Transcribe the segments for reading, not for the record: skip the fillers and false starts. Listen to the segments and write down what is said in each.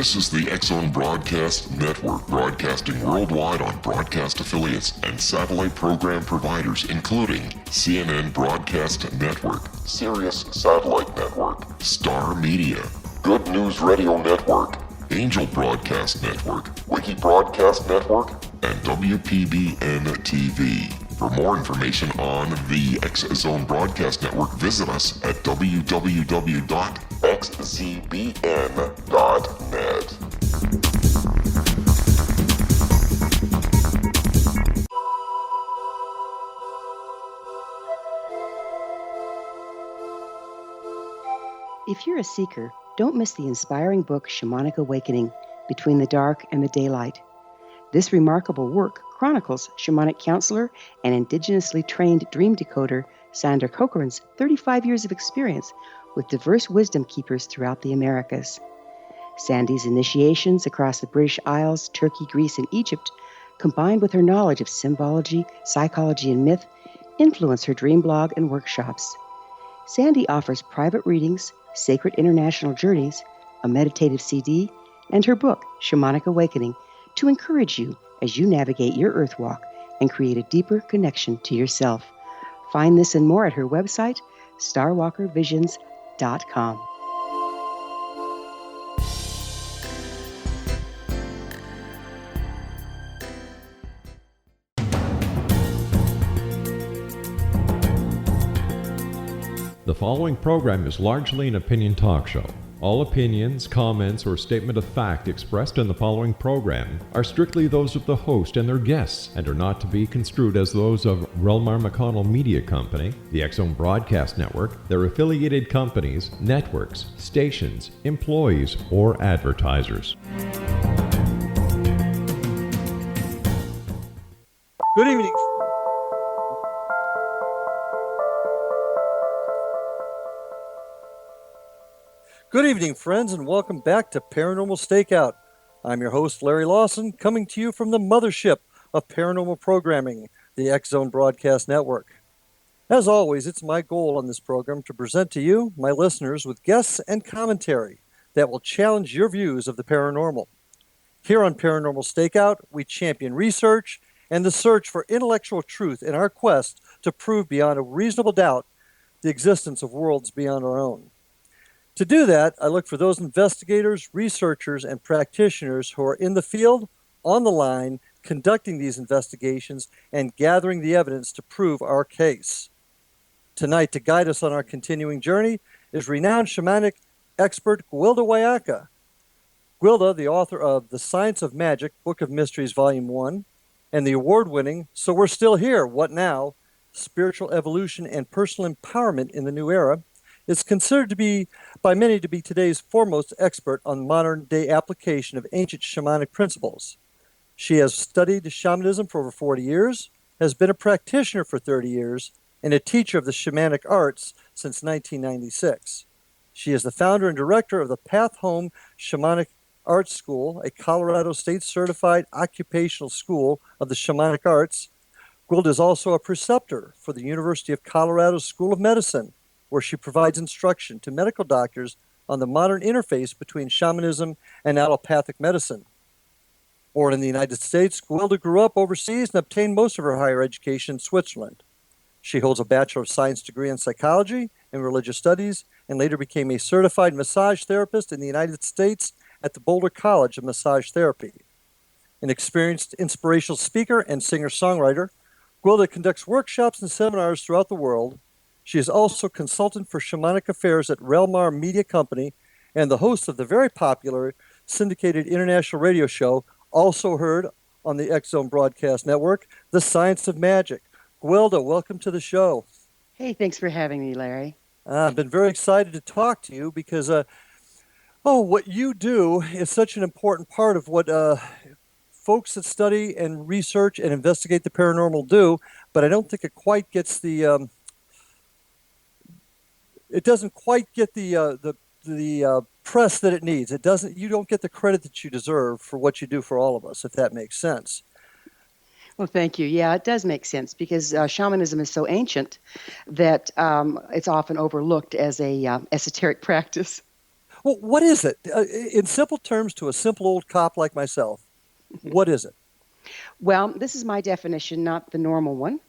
This is the X-Zone Broadcast Network, broadcasting worldwide on broadcast affiliates and satellite program providers, including CNN Broadcast Network, Sirius Satellite Network, Star Media, Good News Radio Network, Angel Broadcast Network, Wiki Broadcast Network, and WPBN TV. For more information on the X-Zone Broadcast Network, visit us at www.xzbn.net. If you're a seeker, don't miss the inspiring book Shamanic Awakening, Between the Dark and the Daylight. This remarkable work chronicles shamanic counselor and indigenously trained dream decoder Sandra Cochran's 35 years of experience with diverse wisdom keepers throughout the Americas. Sandy's initiations across the British Isles, Turkey, Greece, and Egypt, combined with her knowledge of symbology, psychology, and myth, influence her dream blog and workshops. Sandy offers private readings, sacred international journeys, a meditative CD, and her book, Shamanic Awakening, to encourage you as you navigate your earth walk and create a deeper connection to yourself. Find this and more at her website, starwalkervisions.com. The following program is largely an opinion talk show. All opinions, comments, or statement of fact expressed in the following program are strictly those of the host and their guests and are not to be construed as those of REL-MAR McConnell Media Company, the X-Zone Broadcast Network, their affiliated companies, networks, stations, employees, or advertisers. Good evening. Good evening, friends, and welcome back to Paranormal Stakeout. I'm your host, Larry Lawson, coming to you from the mothership of paranormal programming, the X-Zone Broadcast Network. As always, it's my goal on this program to present to you, my listeners, with guests and commentary that will challenge your views of the paranormal. Here on Paranormal Stakeout, we champion research and the search for intellectual truth in our quest to prove beyond a reasonable doubt the existence of worlds beyond our own. To do that, I look for those investigators, researchers, and practitioners who are in the field, on the line, conducting these investigations, and gathering the evidence to prove our case. Tonight, to guide us on our continuing journey, is renowned shamanic expert Gwilda Wiyaka. Gwilda, the author of The Science of Magic, Book of Mysteries, Volume 1, and the award-winning So We're Still Here, What Now? Spiritual Evolution and Personal Empowerment in the New Era, is considered to be, by many, to be today's foremost expert on modern-day application of ancient shamanic principles. She has studied shamanism for over 40 years, has been a practitioner for 30 years, and a teacher of the shamanic arts since 1996. She is the founder and director of the Path Home Shamanic Arts School, a Colorado State-certified occupational school of the shamanic arts. Gwilda is also a preceptor for the University of Colorado School of Medicine, where she provides instruction to medical doctors on the modern interface between shamanism and allopathic medicine. Born in the United States, Gwilda grew up overseas and obtained most of her higher education in Switzerland. She holds a Bachelor of Science degree in Psychology and Religious Studies, and later became a certified massage therapist in the United States at the Boulder College of Massage Therapy. An experienced inspirational speaker and singer-songwriter, Gwilda conducts workshops and seminars throughout the world. She is also consultant for Shamanic Affairs at REL-MAR Media Company and the host of the very popular syndicated international radio show, also heard on the X-Zone Broadcast Network, The Science of Magic. Gwilda, welcome to the show. Hey, thanks for having me, Larry. I've been very excited to talk to you because, what you do is such an important part of what folks that study and research and investigate the paranormal do, but I don't think it quite gets the... It doesn't quite get the press that it needs. It doesn't. You don't get the credit that you deserve for what you do for all of us, if that makes sense. Well, thank you. Yeah, it does make sense because shamanism is so ancient that it's often overlooked as a esoteric practice. Well, what is it? In simple terms, to a simple old cop like myself, what is it? Well, this is my definition, not the normal one,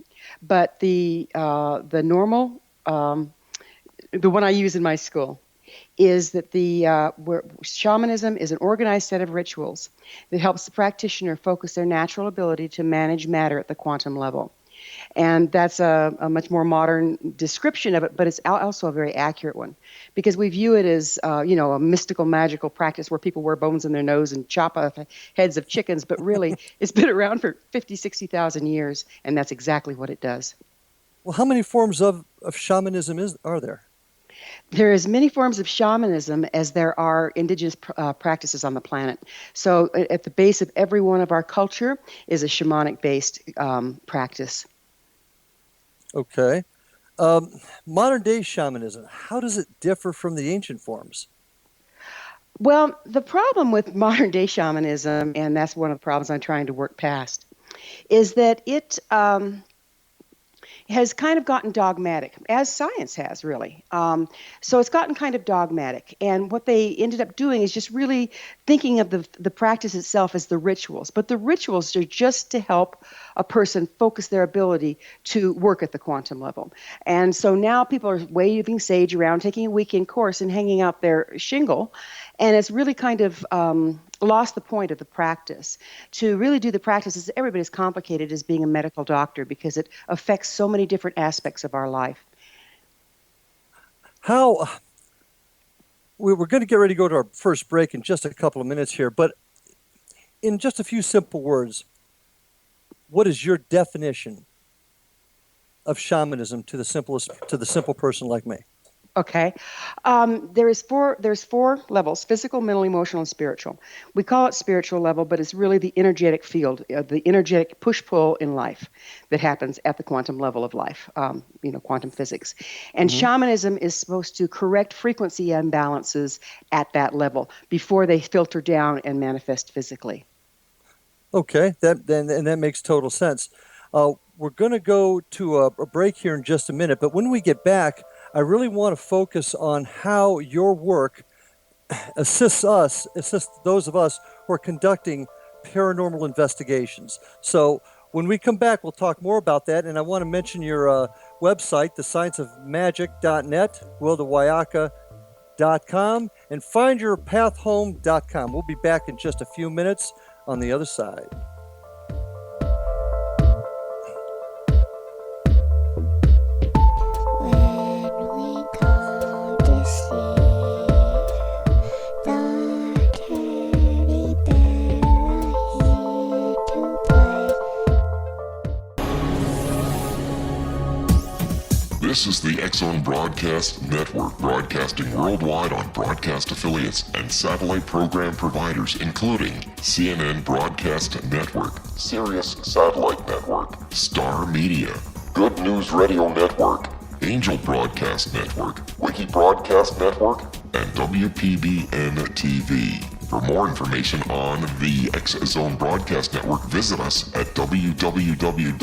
but the normal, the one I use in my school, is that shamanism is an organized set of rituals that helps the practitioner focus their natural ability to manage matter at the quantum level. And that's a much more modern description of it, but it's also a very accurate one, because we view it as, a mystical, magical practice where people wear bones in their nose and chop off heads of chickens, but really it's been around for 50, 60,000 years, and that's exactly what it does. Well, how many forms of shamanism are there? There are as many forms of shamanism as there are indigenous practices on the planet. So at the base of every one of our culture is a shamanic-based practice. Okay. Modern-day shamanism, how does it differ from the ancient forms? Well, the problem with modern-day shamanism, and that's one of the problems I'm trying to work past, is that it has kind of gotten dogmatic, as science has, really. So it's gotten kind of dogmatic. And what they ended up doing is just really thinking of the practice itself as the rituals. But the rituals are just to help a person focus their ability to work at the quantum level. And so now people are waving sage around, taking a weekend course and hanging out their shingle. And it's really kind of lost the point of the practice. To really do the practice is every bit as complicated as being a medical doctor, because it affects so many different aspects of our life. We're going to get ready to go to our first break in just a couple of minutes here, but in just a few simple words, what is your definition of shamanism to the simple person like me? Okay. There's four levels: physical, mental, emotional, and spiritual. We call it spiritual level, but it's really the energetic field, the energetic push-pull in life that happens at the quantum level of life, quantum physics. And shamanism is supposed to correct frequency imbalances at that level before they filter down and manifest physically. Okay, that makes total sense. We're going to go to a break here in just a minute, but when we get back, I really want to focus on how your work assists those of us who are conducting paranormal investigations. So when we come back, we'll talk more about that, and I want to mention your website, thescienceofmagic.net, gwildawiyaka.com, and findyourpathhome.com. We'll be back in just a few minutes on the other side. This is the X-Zone Broadcast Network, broadcasting worldwide on broadcast affiliates and satellite program providers, including CNN Broadcast Network, Sirius Satellite Network, Star Media, Good News Radio Network, Angel Broadcast Network, Wiki Broadcast Network, and WPBN TV. For more information on the X-Zone Broadcast Network, visit us at www.xzbn.net.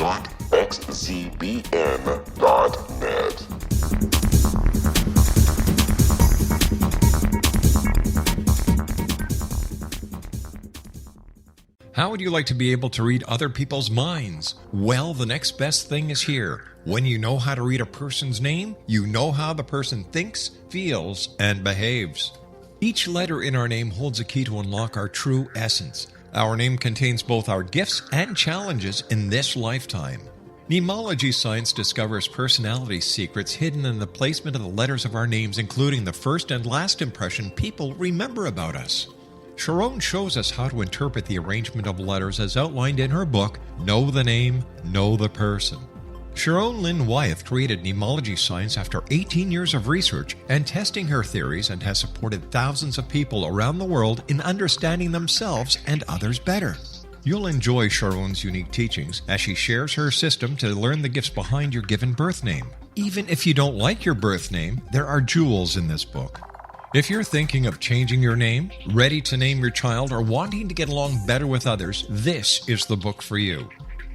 How would you like to be able to read other people's minds? Well, the next best thing is here. When you know how to read a person's name, you know how the person thinks, feels, and behaves. Each letter in our name holds a key to unlock our true essence. Our name contains both our gifts and challenges in this lifetime. Mnemology science discovers personality secrets hidden in the placement of the letters of our names, including the first and last impression people remember about us. Sharon shows us how to interpret the arrangement of letters as outlined in her book, Know the Name, Know the Person. Sharon Lynn Wyeth created mnemology science after 18 years of research and testing her theories, and has supported thousands of people around the world in understanding themselves and others better. You'll enjoy Sharon's unique teachings as she shares her system to learn the gifts behind your given birth name. Even if you don't like your birth name, there are jewels in this book. If you're thinking of changing your name, ready to name your child, or wanting to get along better with others, this is the book for you.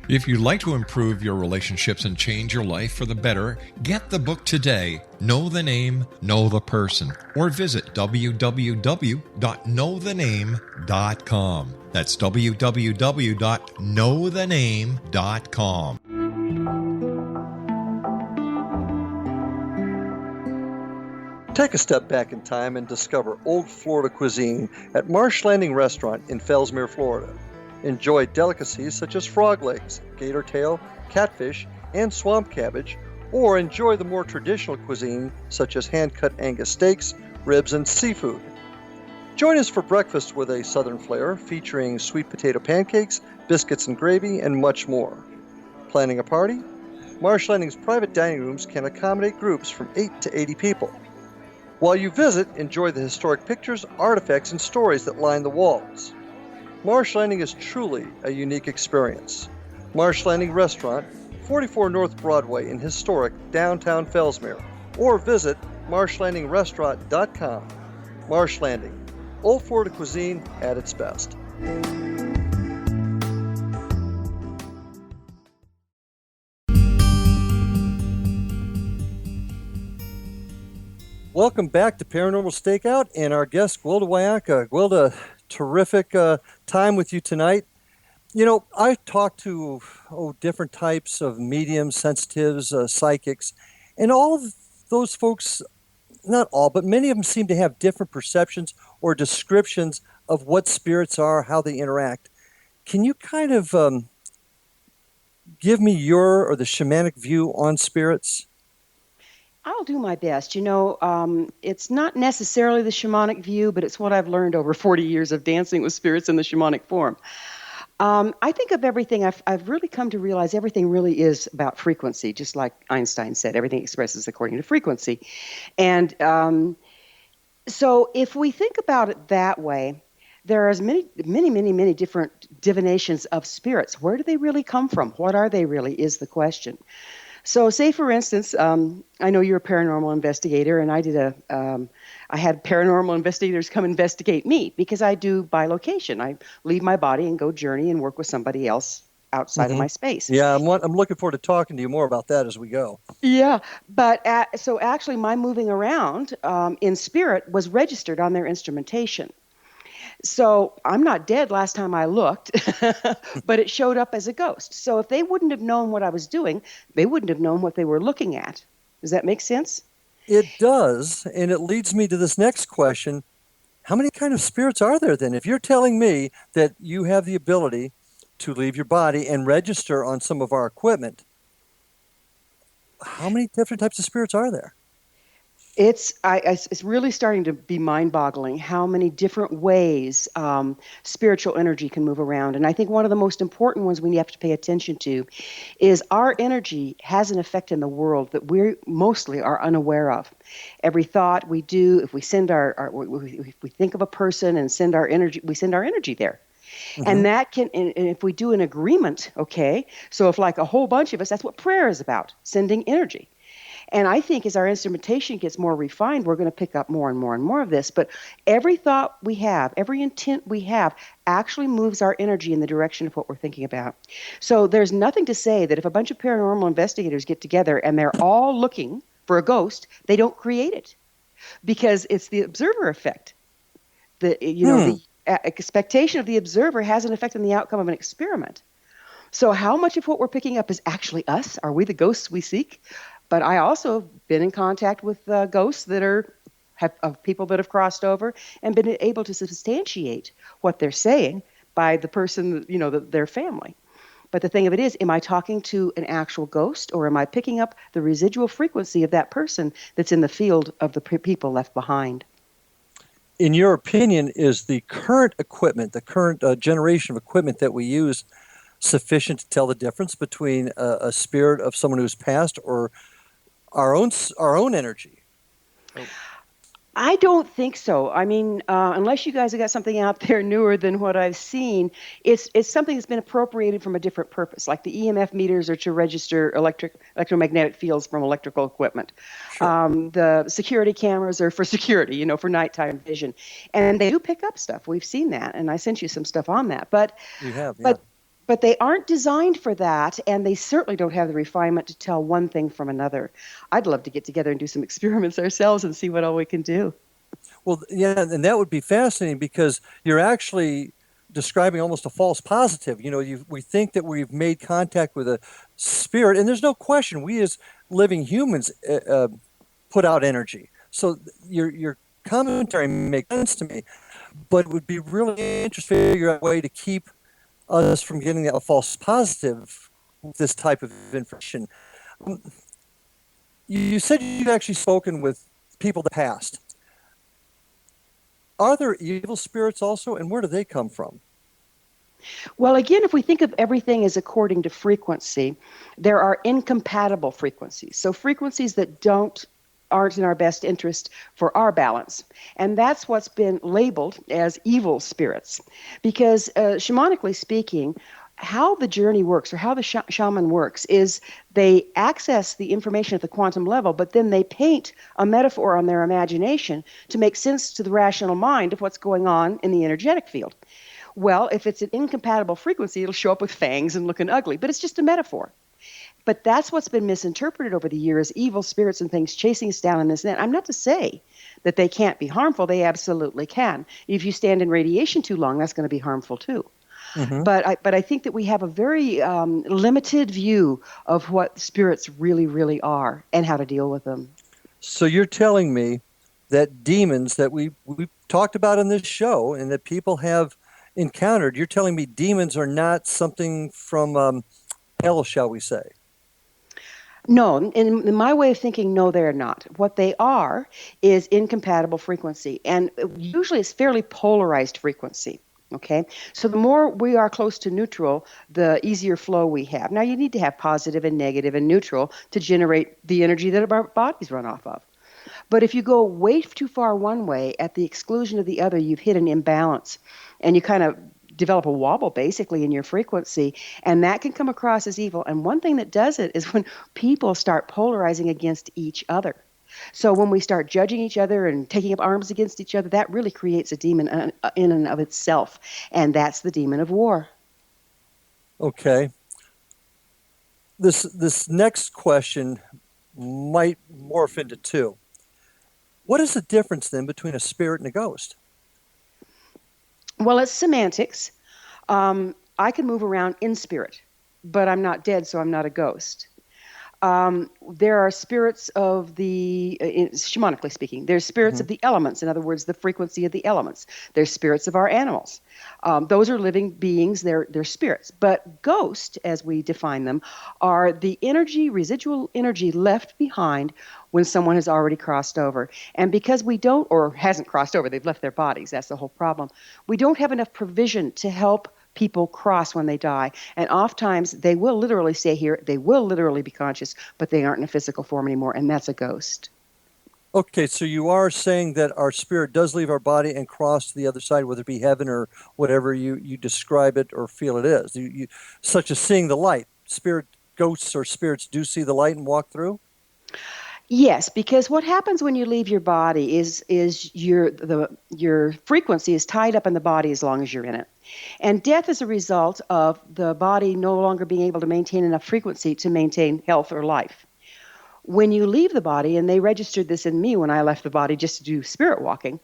If you'd like to improve your relationships and change your life for the better, get the book today, Know the Name, Know the Person, or visit www.knowthename.com. That's www.knowthename.com. Take a step back in time and discover old Florida cuisine at Marsh Landing Restaurant in Fellsmere, Florida. Enjoy delicacies such as frog legs, gator tail, catfish, and swamp cabbage, or enjoy the more traditional cuisine such as hand-cut Angus steaks, ribs, and seafood. Join us for breakfast with a southern flair featuring sweet potato pancakes, biscuits and gravy, and much more. Planning a party? Marsh Landing's private dining rooms can accommodate groups from 8 to 80 people. While you visit, enjoy the historic pictures, artifacts, and stories that line the walls. Marsh Landing is truly a unique experience. Marsh Landing Restaurant, 44 North Broadway in historic downtown Fellsmere, or visit marshlandingrestaurant.com. Marsh Landing, old Florida cuisine at its best. Welcome back to Paranormal Stakeout and our guest, Gwilda Wiyaka. Gwilda, terrific time with you tonight. You know, I talked to different types of mediums, sensitives, psychics, and all of those folks, not all, but many of them seem to have different perceptions or descriptions of what spirits are, how they interact. Can you kind of give me your or the shamanic view on spirits? I'll do my best. You know, it's not necessarily the shamanic view, but it's what I've learned over 40 years of dancing with spirits in the shamanic form. I think of everything, I've really come to realize everything really is about frequency, just like Einstein said, everything expresses according to frequency. And so if we think about it that way, there are many different divinations of spirits. Where do they really come from? What are they really is the question. So say, for instance, I know you're a paranormal investigator, and I had paranormal investigators come investigate me because I do by location. I leave my body and go journey and work with somebody else outside of my space. Yeah, I'm looking forward to talking to you more about that as we go. Yeah, but so actually my moving around in spirit was registered on their instrumentation. So I'm not dead last time I looked, but it showed up as a ghost. So if they wouldn't have known what I was doing, they wouldn't have known what they were looking at. Does that make sense? It does, and it leads me to this next question. How many kind of spirits are there then? If you're telling me that you have the ability to leave your body and register on some of our equipment, how many different types of spirits are there? It's really starting to be mind-boggling how many different ways spiritual energy can move around. And I think one of the most important ones we have to pay attention to is our energy has an effect in the world that we mostly are unaware of. Every thought we do, if we send if we think of a person and send our energy, we send our energy there. Mm-hmm. And that can, and if we do an agreement, okay, so if like a whole bunch of us, that's what prayer is about, sending energy. And I think as our instrumentation gets more refined, we're going to pick up more and more and more of this. But every thought we have, every intent we have actually moves our energy in the direction of what we're thinking about. So there's nothing to say that if a bunch of paranormal investigators get together and they're all looking for a ghost, they don't create it. Because it's the observer effect. The expectation of the observer has an effect on the outcome of an experiment. So how much of what we're picking up is actually us? Are we the ghosts we seek? But I also have been in contact with ghosts that of people that have crossed over and been able to substantiate what they're saying by the person, their family. But the thing of it is, am I talking to an actual ghost, or am I picking up the residual frequency of that person that's in the field of the people left behind? In your opinion, is the current equipment, the current generation of equipment that we use, sufficient to tell the difference between a spirit of someone who's passed or our own energy? I don't think so. I mean, unless you guys have got something out there newer than what I've seen, it's something that's been appropriated from a different purpose. Like the EMF meters are to register electromagnetic fields from electrical equipment. Sure. The security cameras are for security, for nighttime vision, and they do pick up stuff. We've seen that, and I sent you some stuff on that. But you have, yeah. But But they aren't designed for that, and they certainly don't have the refinement to tell one thing from another. I'd love to get together and do some experiments ourselves and see what all we can do. Well, yeah, and that would be fascinating because you're actually describing almost a false positive. We think that we've made contact with a spirit, and there's no question we as living humans put out energy. So your commentary makes sense to me, but it would be really interesting to figure out a way to keep us from getting a false positive with this type of information. You said you've actually spoken with people in the past. Are there evil spirits also, and where do they come from? Well, again, if we think of everything as according to frequency, there are incompatible frequencies. So frequencies that aren't in our best interest for our balance. And that's what's been labeled as evil spirits. Because shamanically speaking, how the journey works or how the shaman works is they access the information at the quantum level, but then they paint a metaphor on their imagination to make sense to the rational mind of what's going on in the energetic field. Well, if it's an incompatible frequency, it'll show up with fangs and looking ugly, but it's just a metaphor. But that's what's been misinterpreted over the years, evil spirits and things chasing us down in this net. I'm not to say that they can't be harmful. They absolutely can. If you stand in radiation too long, that's going to be harmful too. Mm-hmm. But I think that we have a very limited view of what spirits really, really are and how to deal with them. So you're telling me that demons that we talked about in this show and that people have encountered, you're telling me demons are not something from hell, shall we say? No, in my way of thinking, no, they're not. What they are is incompatible frequency, and usually it's fairly polarized frequency. Okay, so the more we are close to neutral, the easier flow we have. Now, you need to have positive and negative and neutral to generate the energy that our bodies run off of. But if you go way too far one way at the exclusion of the other, you've hit an imbalance, and you kind of develop a wobble basically in your frequency, and that can come across as evil. And one thing that does it is when people start polarizing against each other. So when we start judging each other and taking up arms against each other, that really creates a demon in and of itself, and that's the demon of war. Okay. This next question might morph into two. What is the difference then between a spirit and a ghost? Well, it's semantics. I can move around in spirit, but I'm not dead, so I'm not a ghost. There are spirits of shamanically speaking, there's spirits of the elements, in other words, the frequency of the elements. There's spirits of our animals. Those are living beings, they're spirits. But ghosts, as we define them, are the residual energy left behind when someone has already crossed over. And because we don't, or hasn't crossed over, they've left their bodies, that's the whole problem. We don't have enough provision to help people cross when they die. And oftentimes they will literally stay here, they will literally be conscious, but they aren't in a physical form anymore, and that's a ghost. Okay, so you are saying that our spirit does leave our body and cross to the other side, whether it be heaven or whatever you describe it or feel it is. Such as seeing the light. Ghosts or spirits do see the light and walk through? Yes, because what happens when you leave your body is your frequency is tied up in the body as long as you're in it. And death is a result of the body no longer being able to maintain enough frequency to maintain health or life. When you leave the body, and they registered this in me when I left the body just to do spirit walking,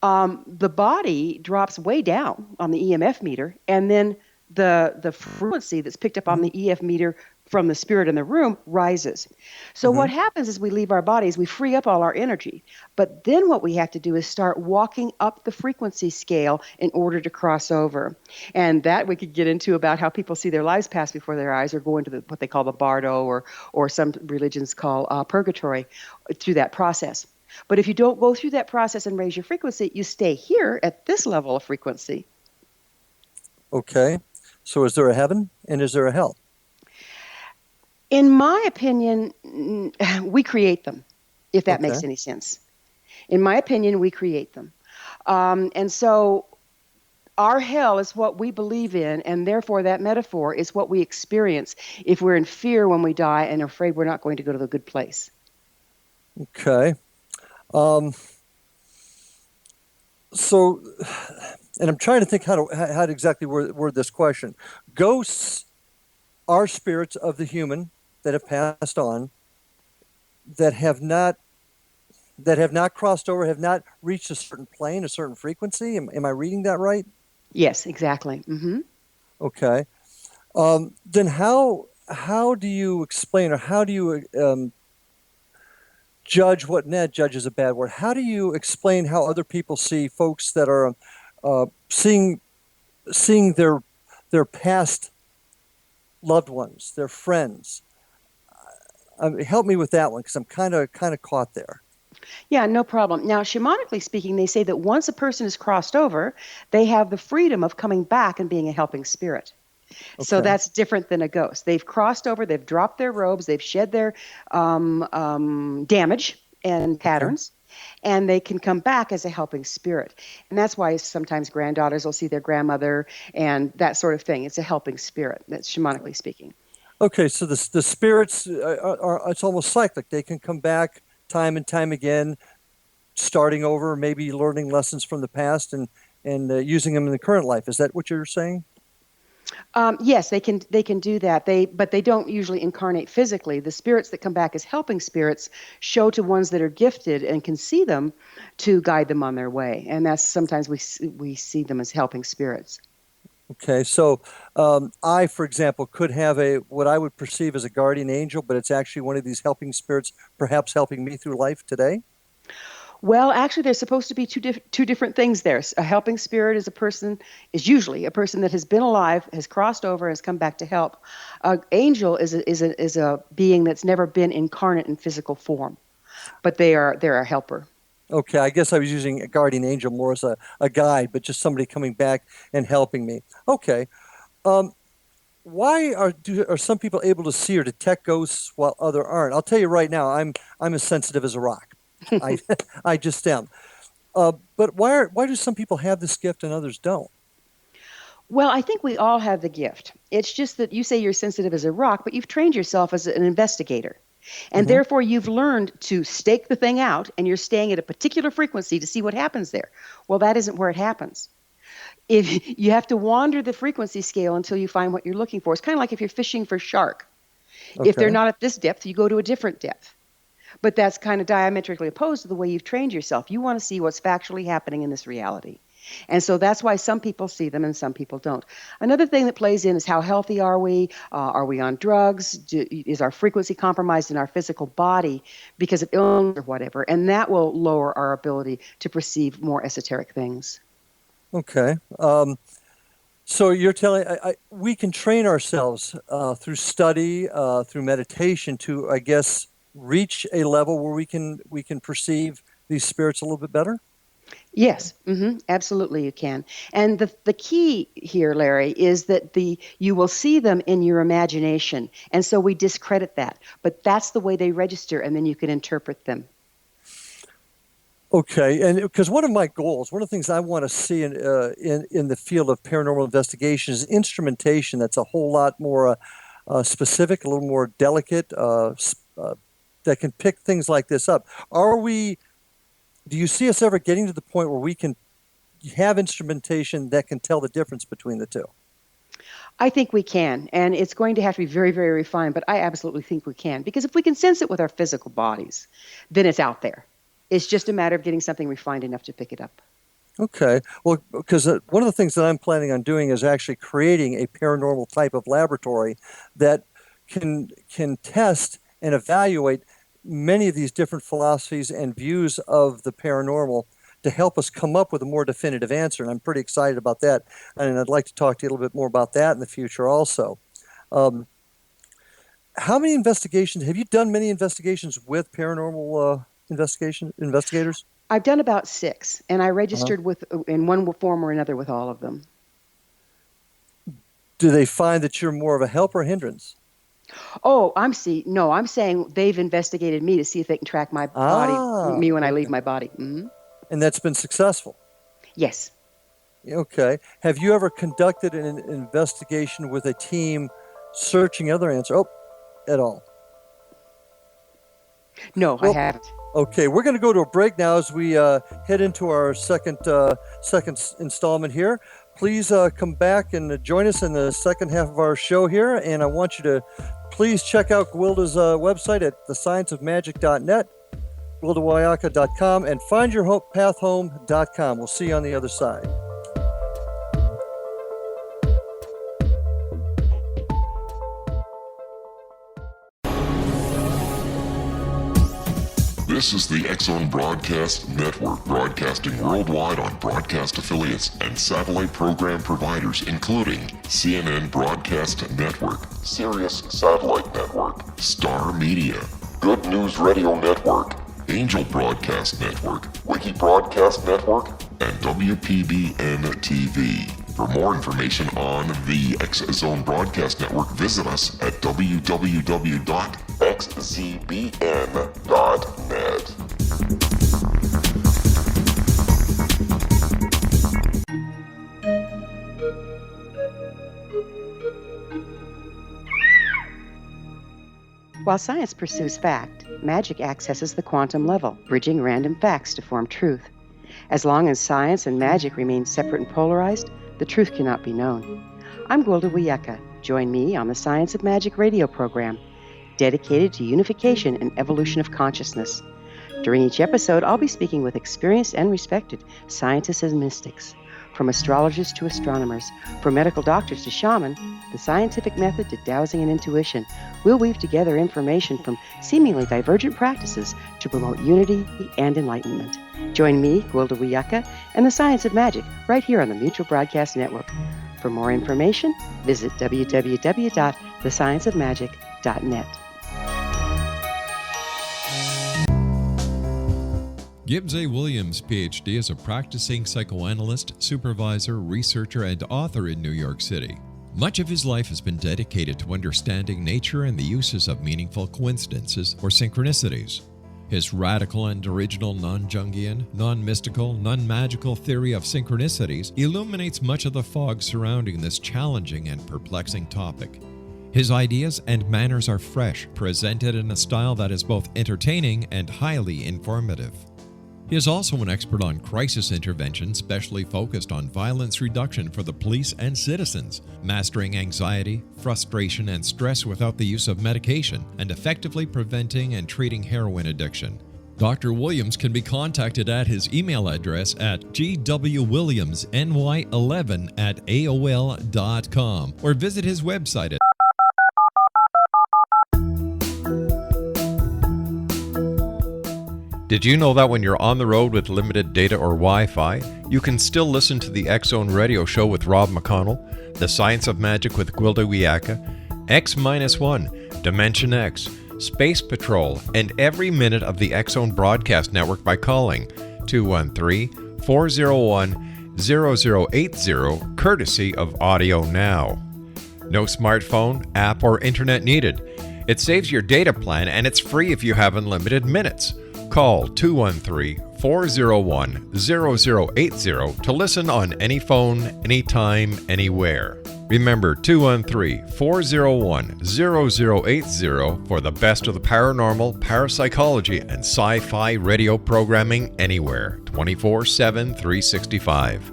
the body drops way down on the EMF meter, and then the frequency that's picked up on the EF meter from the spirit in the room rises. So what happens is we leave our bodies, we free up all our energy. But then what we have to do is start walking up the frequency scale in order to cross over. And that we could get into about how people see their lives pass before their eyes or go into what they call the bardo or some religions call purgatory through that process. But if you don't go through that process and raise your frequency, you stay here at this level of frequency. Okay. So is there a heaven and is there a hell? In my opinion, we create them, if that makes any sense. In my opinion, we create them. And so our hell is what we believe in, and therefore that metaphor is what we experience if we're in fear when we die and afraid we're not going to go to the good place. Okay. So and I'm trying to think how to exactly word this question. Ghosts are spirits of the human that have passed on, that have not crossed over, have not reached a certain plane, a certain frequency. Am I reading that right? Yes, exactly. Mm-hmm. Okay. Then how do you explain, or how do you judge what? Net judge is a bad word. How do you explain how other people see folks that are seeing their past loved ones, their friends? Help me with that one, because I'm kind of caught there. Yeah, no problem. Now, shamanically speaking, they say that once a person is crossed over, they have the freedom of coming back and being a helping spirit. So Okay. that's different than a ghost. They've crossed over, they've dropped their robes, they've shed their damage and Okay. patterns, and they can come back as a helping spirit. And that's why sometimes granddaughters will see their grandmother and that sort of thing. It's a helping spirit, that's shamanically speaking. Okay, so the spirits are it's almost cyclic. They can come back time and time again, starting over, maybe learning lessons from the past and using them in the current life. Is that what you're saying? Yes, they can do that. But they don't usually incarnate physically. The spirits that come back as helping spirits show to ones that are gifted and can see them to guide them on their way. And that's sometimes we see them as helping spirits. Okay, so I, for example, could have what I would perceive as a guardian angel, but it's actually one of these helping spirits, perhaps helping me through life today. Well, actually, there's supposed to be two different things there. A helping spirit is usually a person that has been alive, has crossed over, has come back to help. An angel is a being that's never been incarnate in physical form, but they're a helper. Okay, I guess I was using a guardian angel more as a guide, but just somebody coming back and helping me. Okay. Why are some people able to see or detect ghosts while others aren't? I'll tell you right now, I'm as sensitive as a rock. I I just am. But why do some people have this gift and others don't? Well, I think we all have the gift. It's just that you say you're sensitive as a rock, but you've trained yourself as an investigator. And Hmm. therefore, you've learned to stake the thing out, and you're staying at a particular frequency to see what happens there. Well, that isn't where it happens. If you have to wander the frequency scale until you find what you're looking for. It's kind of like if you're fishing for shark. If they're Okay. not at this depth, you go to a different depth. But that's kind of diametrically opposed to the way you've trained yourself. You want to see what's factually happening in this reality. And so that's why some people see them and some people don't. Another thing that plays in is how healthy are we? Are we on drugs? Is our frequency compromised in our physical body because of illness or whatever? And that will lower our ability to perceive more esoteric things. Okay. So you're telling we can train ourselves through study, through meditation, to, I guess, reach a level where we can perceive these spirits a little bit better. Yes, absolutely you can. And the key here, Larry, is that you will see them in your imagination. And so we discredit that. But that's the way they register, and then you can interpret them. Okay, and because one of my goals, one of the things I want to see in the field of paranormal investigation is instrumentation that's a whole lot more specific, a little more delicate, that can pick things like this up. Do you see us ever getting to the point where we can have instrumentation that can tell the difference between the two? I think we can, and it's going to have to be very, very refined, but I absolutely think we can. Because if we can sense it with our physical bodies, then it's out there. It's just a matter of getting something refined enough to pick it up. Okay. Well, because one of the things that I'm planning on doing is actually creating a paranormal type of laboratory that can test and evaluate many of these different philosophies and views of the paranormal to help us come up with a more definitive answer. And I'm pretty excited about that. And I'd like to talk to you a little bit more about that in the future also. How many investigations, have you done many investigations with paranormal investigators? I've done about 6, and I Uh-huh. registered in one form or another with all of them. Do they find that you're more of a help or a hindrance? Oh, I'm saying they've investigated me to see if they can track my body, me when I leave Okay. my body. Hmm. And that's been successful. Yes. Okay. Have you ever conducted an investigation with a team searching other answers? Oh, at all. No, I Well, haven't. Okay, we're going to go to a break now as we head into our second installment here. Please come back and join us in the second half of our show here. And I want you to please check out Gwilda's website at thescienceofmagic.net, gwildawiyaka.com, and findyourpathhome.com. We'll see you on the other side. This is the X-Zone Broadcast Network, broadcasting worldwide on broadcast affiliates and satellite program providers, including CNN Broadcast Network, Sirius Satellite Network, Star Media, Good News Radio Network, Angel Broadcast Network, Wiki Broadcast Network, and WPBN TV. For more information on the X-Zone Broadcast Network, visit us at www.xzbn.net. While science pursues fact, magic accesses the quantum level, bridging random facts to form truth. As long as science and magic remain separate and polarized, the truth cannot be known. I'm Gwilda Wiyaka. Join me on the Science of Magic radio program, dedicated to unification and evolution of consciousness. During each episode, I'll be speaking with experienced and respected scientists and mystics. From astrologers to astronomers, from medical doctors to shaman, the scientific method to dowsing and intuition, we'll weave together information from seemingly divergent practices to promote unity and enlightenment. Join me, Gwilda Wiyaka, and the Science of Magic right here on the Mutual Broadcast Network. For more information, visit www.thescienceofmagic.net. Gibbs A. Williams, Ph.D., is a practicing psychoanalyst, supervisor, researcher, and author in New York City. Much of his life has been dedicated to understanding nature and the uses of meaningful coincidences or synchronicities. His radical and original non-Jungian, non-mystical, non-magical theory of synchronicities illuminates much of the fog surrounding this challenging and perplexing topic. His ideas and manners are fresh, presented in a style that is both entertaining and highly informative. He is also an expert on crisis intervention, specially focused on violence reduction for the police and citizens, mastering anxiety, frustration, and stress without the use of medication, and effectively preventing and treating heroin addiction. Dr. Williams can be contacted at his email address at gwwilliamsny11@aol.com or visit his website at Did you know that when you're on the road with limited data or Wi-Fi, you can still listen to the X-Zone Radio Show with Rob McConnell, The Science of Magic with Gwilda Wiyaka, X-1, Dimension X, Space Patrol, and every minute of the X-Zone Broadcast Network by calling 213-401-0080, courtesy of Audio Now. No smartphone, app, or internet needed. It saves your data plan and it's free if you have unlimited minutes. Call 213-401-0080 to listen on any phone, anytime, anywhere. Remember 213-401-0080 for the best of the paranormal, parapsychology, and sci-fi radio programming anywhere, 24/7, 365.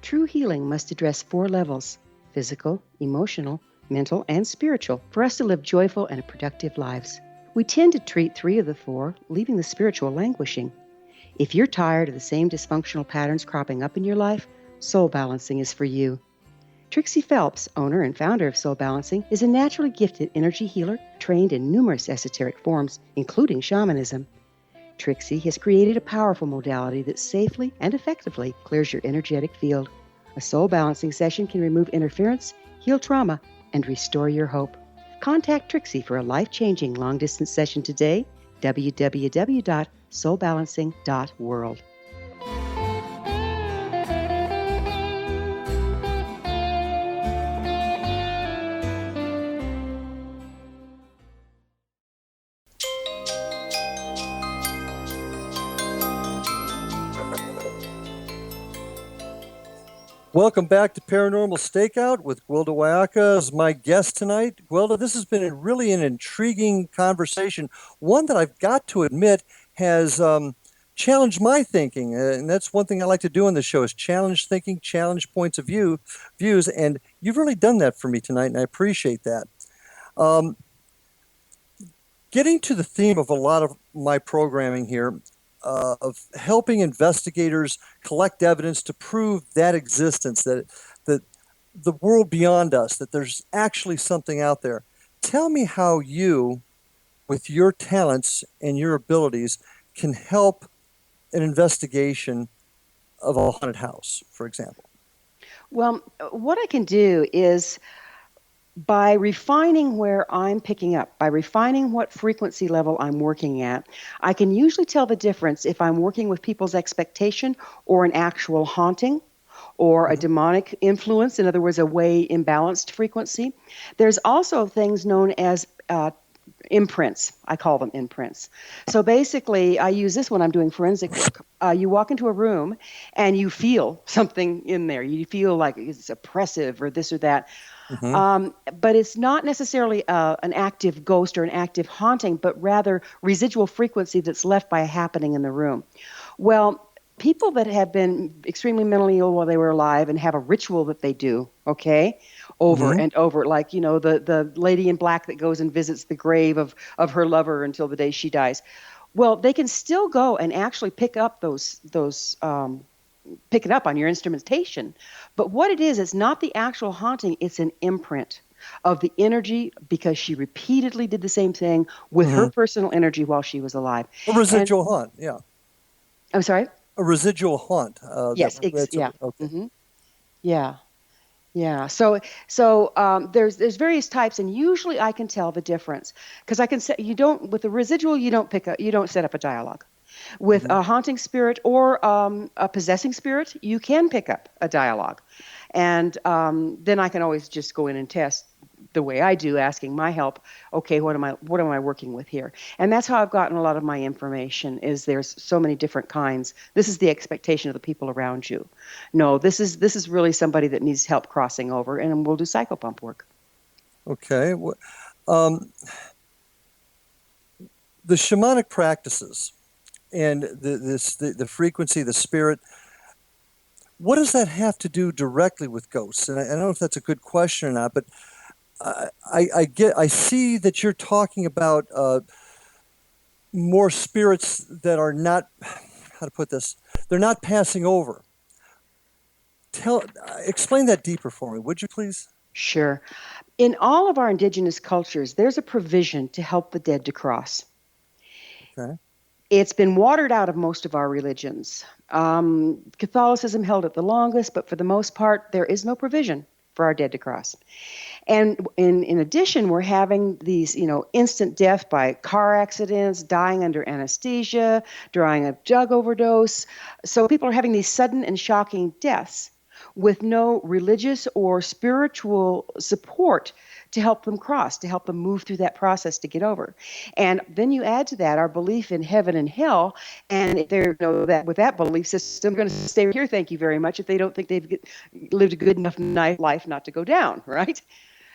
True healing must address 4 levels: physical, emotional, mental, and spiritual, for us to live joyful and productive lives. We tend to treat 3 of the 4, leaving the spiritual languishing. If you're tired of the same dysfunctional patterns cropping up in your life, soul balancing is for you. Trixie Phelps, owner and founder of Soul Balancing, is a naturally gifted energy healer trained in numerous esoteric forms, including shamanism. Trixie has created a powerful modality that safely and effectively clears your energetic field. A soul balancing session can remove interference, heal trauma, and restore your hope. Contact Trixie for a life-changing long-distance session today, www.soulbalancing.world. Welcome back to Paranormal Stakeout with Gwilda Wiyaka as my guest tonight. Gwilda, this has been really an intriguing conversation, one that I've got to admit has challenged my thinking. And that's one thing I like to do on the show is challenge thinking, challenge points of views, and you've really done that for me tonight, and I appreciate that. Getting to the theme of a lot of my programming here, of helping investigators collect evidence to prove that existence, that the world beyond us, that there's actually something out there. Tell me how you, with your talents and your abilities, can help an investigation of a haunted house, for example. Well, what I can do is by refining where I'm picking up, by refining what frequency level I'm working at, I can usually tell the difference if I'm working with people's expectation or an actual haunting or a demonic influence, in other words, a way imbalanced frequency. There's also things known as imprints. I call them imprints. So basically, I use this when I'm doing forensic work. You walk into a room and you feel something in there. You feel like it's oppressive or this or that. But it's not necessarily an active ghost or an active haunting, but rather residual frequency that's left by a happening in the room. Well, people that have been extremely mentally ill while they were alive and have a ritual that they do, okay, over and over, like, the lady in black that goes and visits the grave of her lover until the day she dies. Well, they can still go and actually pick up pick it up on your instrumentation. But what it is, it's not the actual haunting, it's an imprint of the energy because she repeatedly did the same thing with her personal energy while she was alive. A residual haunt, yeah. I'm sorry? A residual haunt. Yes, yeah. Okay. Yeah. So there's various types, and usually I can tell the difference because I can say with a residual you don't set up a dialogue. With a haunting spirit or a possessing spirit, you can pick up a dialogue, and then I can always just go in and test the way I do, asking my help. Okay, what am I working with here? And that's how I've gotten a lot of my information. Is there's so many different kinds. This is the expectation of the people around you. No, this is really somebody that needs help crossing over, and we'll do psychopump work. Okay. The shamanic practices and the frequency, the spirit, what does that have to do directly with ghosts? And I don't know if that's a good question or not, but I see that you're talking about more spirits that are not, how to put this, they're not passing over. Explain that deeper for me, would you please? Sure. In all of our indigenous cultures, there's a provision to help the dead to cross. Okay. It's been watered out of most of our religions. Catholicism held it the longest, but for the most part, there is no provision for our dead to cross. And in addition, we're having these, instant death by car accidents, dying under anesthesia, dying of drug overdose. So people are having these sudden and shocking deaths with no religious or spiritual support to help them cross, to help them move through that process to get over. And then you add to that our belief in heaven and hell, and if they're that with that belief system, they're going to stay here, thank you very much, if they don't think they've lived a good enough life not to go down, right?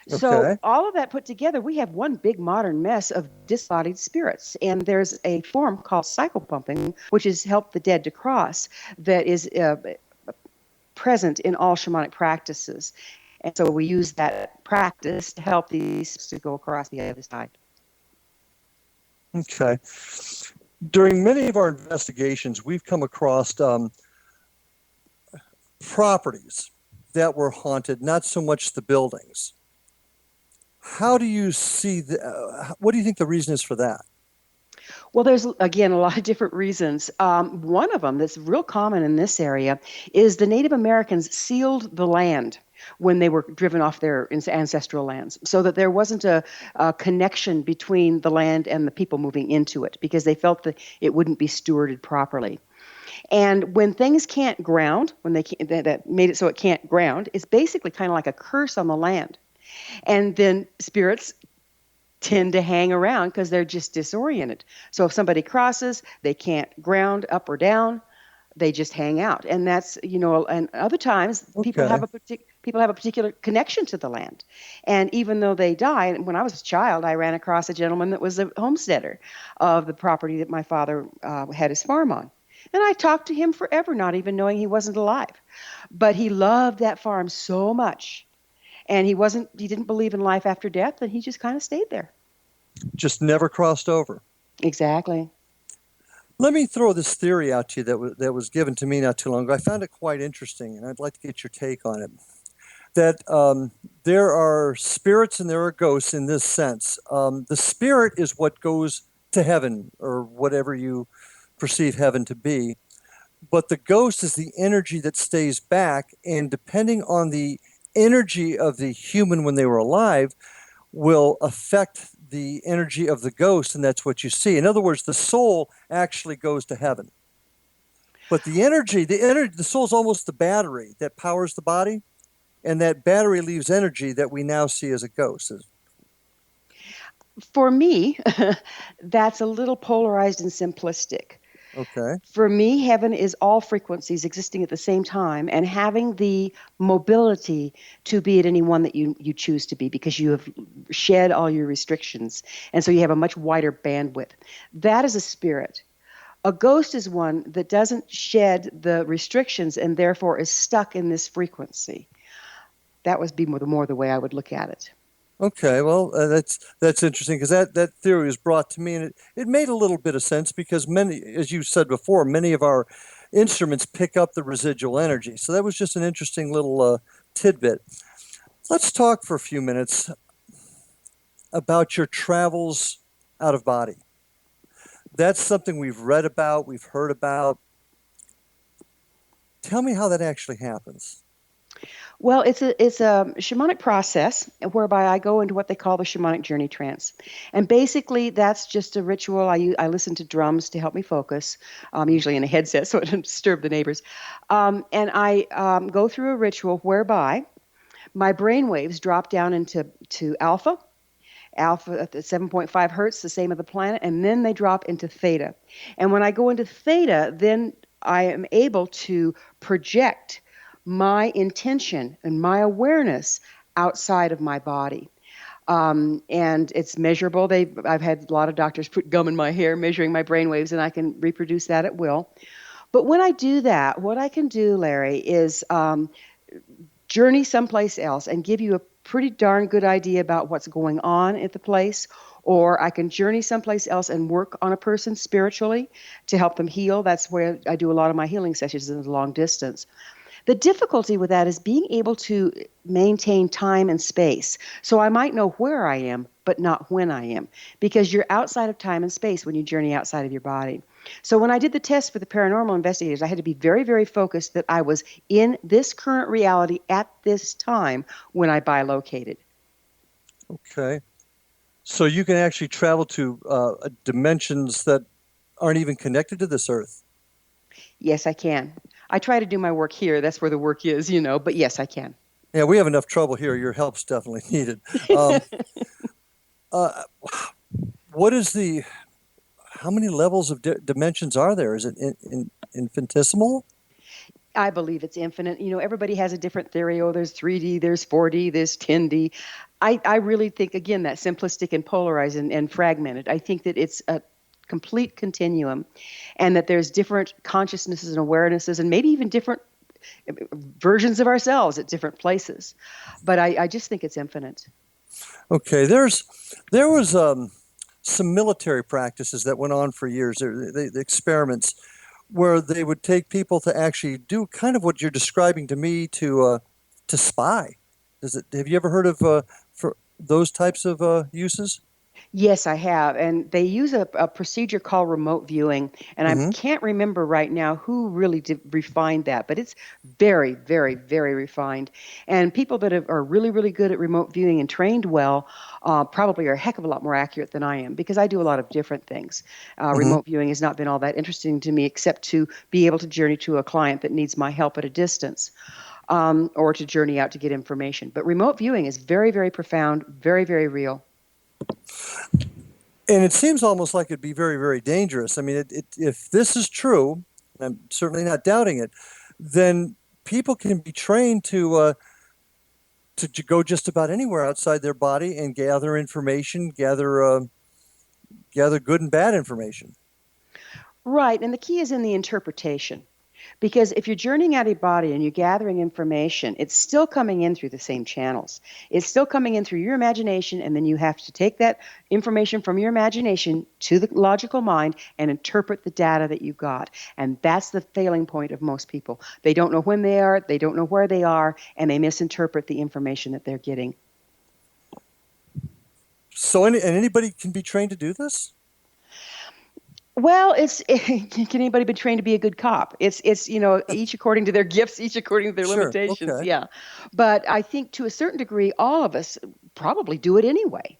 Okay. So all of that put together, we have one big modern mess of disembodied spirits. And there's a form called psychopumping, which is help the dead to cross, that is present in all shamanic practices. And so we use that practice to help these to go across the other side. Okay. During many of our investigations, we've come across properties that were haunted, not so much the buildings. How do you see what do you think the reason is for that? Well, there's, again, a lot of different reasons. One of them that's real common in this area is the Native Americans sealed the land when they were driven off their ancestral lands, so that there wasn't a connection between the land and the people moving into it, because they felt that it wouldn't be stewarded properly. And when things can't ground, when that made it so it can't ground, it's basically kind of like a curse on the land. And then spirits tend to hang around because they're just disoriented. So if somebody crosses, they can't ground up or down, They just hang out, and that's, and other times people Okay. have a particular connection to the land, and even though they die. And when I was a child, I ran across a gentleman that was a homesteader of the property that my father had his farm on, and I talked to him forever, not even knowing he wasn't alive, but he loved that farm so much, and he didn't believe in life after death, and he just kind of stayed there. Just never crossed over. Exactly. Let me throw this theory out to you that was given to me not too long ago. I found it quite interesting, and I'd like to get your take on it. That there are spirits and there are ghosts in this sense. The spirit is what goes to heaven, or whatever you perceive heaven to be. But the ghost is the energy that stays back, and depending on the energy of the human when they were alive, will affect the energy of the ghost, and that's what you see. In other words, the soul actually goes to heaven. But the soul's almost the battery that powers the body, and that battery leaves energy that we now see as a ghost. For me, that's a little polarized and simplistic. Okay. For me, heaven is all frequencies existing at the same time and having the mobility to be at any one that you choose to be, because you have shed all your restrictions. And so you have a much wider bandwidth. That is a spirit. A ghost is one that doesn't shed the restrictions and therefore is stuck in this frequency. That would be more the way I would look at it. Okay, well, that's interesting, because that theory was brought to me, and it made a little bit of sense, because many, as you said before, many of our instruments pick up the residual energy. So that was just an interesting little tidbit. Let's talk for a few minutes about your travels out of body. That's something we've read about, we've heard about. Tell me how that actually happens. Well, it's a shamanic process whereby I go into what they call the shamanic journey trance, and basically that's just a ritual. I listen to drums to help me focus, usually in a headset so it doesn't disturb the neighbors, and I go through a ritual whereby my brain waves drop down into alpha at the 7.5 hertz, the same as the planet, and then they drop into theta. And when I go into theta, then I am able to project my intention and my awareness outside of my body. And it's measurable. I've had a lot of doctors put gum in my hair measuring my brain waves, and I can reproduce that at will. But when I do that, what I can do, Larry, is journey someplace else and give you a pretty darn good idea about what's going on at the place. Or I can journey someplace else and work on a person spiritually to help them heal. That's where I do a lot of my healing sessions in the long distance. The difficulty with that is being able to maintain time and space. So I might know where I am, but not when I am, because you're outside of time and space when you journey outside of your body. So when I did the test for the paranormal investigators, I had to be very, very focused that I was in this current reality at this time when I bilocated. Okay. So you can actually travel to dimensions that aren't even connected to this earth. Yes, I can. I try to do my work here. That's where the work is, but yes, I can. Yeah, we have enough trouble here. Your help's definitely needed. How many levels of dimensions are there? Is it infinitesimal? I believe it's infinite. Everybody has a different theory. Oh, there's 3D, there's 4D, there's 10D. I really think, again, that simplistic and polarized and fragmented. I think that it's a complete continuum, and that there's different consciousnesses and awarenesses, and maybe even different versions of ourselves at different places. But I just think it's infinite. Okay, there was some military practices that went on for years. The experiments where they would take people to actually do kind of what you're describing to me to spy. Have you ever heard of for those types of uses? Yes, I have. And they use a procedure called remote viewing. And I can't remember right now who really refined that, but it's very, very, very refined. And people that are really, really good at remote viewing and trained well probably are a heck of a lot more accurate than I am, because I do a lot of different things. Remote viewing has not been all that interesting to me, except to be able to journey to a client that needs my help at a distance. Or to journey out to get information. But remote viewing is very, very profound, very, very real. And it seems almost like it'd be very, very dangerous. I mean, if this is true, I'm certainly not doubting it, then people can be trained to go just about anywhere outside their body and gather information, gather good and bad information. Right, and the key is in the interpretation. Because if you're journeying out of your body and you're gathering information, it's still coming in through the same channels. It's still coming in through your imagination, and then you have to take that information from your imagination to the logical mind and interpret the data that you got. And that's the failing point of most people. They don't know when they are, they don't know where they are, and they misinterpret the information that they're getting. So anybody can be trained to do this? Well, can anybody be trained to be a good cop? It's each according to their gifts, each according to their limitations. Okay. Yeah. But I think to a certain degree, all of us probably do it anyway.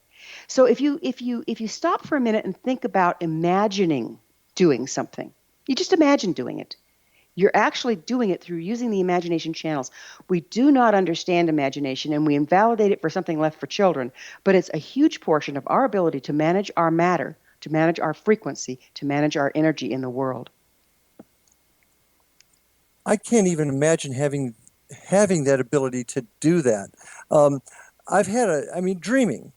So if you stop for a minute and think about imagining doing something, you just imagine doing it. You're actually doing it through using the imagination channels. We do not understand imagination, and we invalidate it for something left for children, but it's a huge portion of our ability to manage our matter, to manage our frequency, to manage our energy in the world. I can't even imagine having that ability to do that. Dreaming.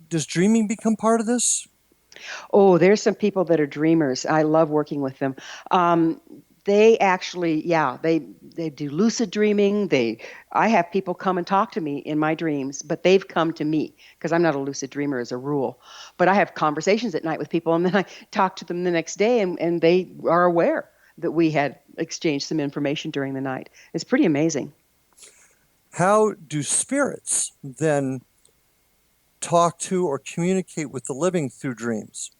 Does dreaming become part of this? Oh, there's some people that are dreamers. I love working with them. They actually, they do lucid dreaming. I have people come and talk to me in my dreams, but they've come to me because I'm not a lucid dreamer as a rule. But I have conversations at night with people, and then I talk to them the next day, and they are aware that we had exchanged some information during the night. It's pretty amazing. How do spirits then talk to or communicate with the living through dreams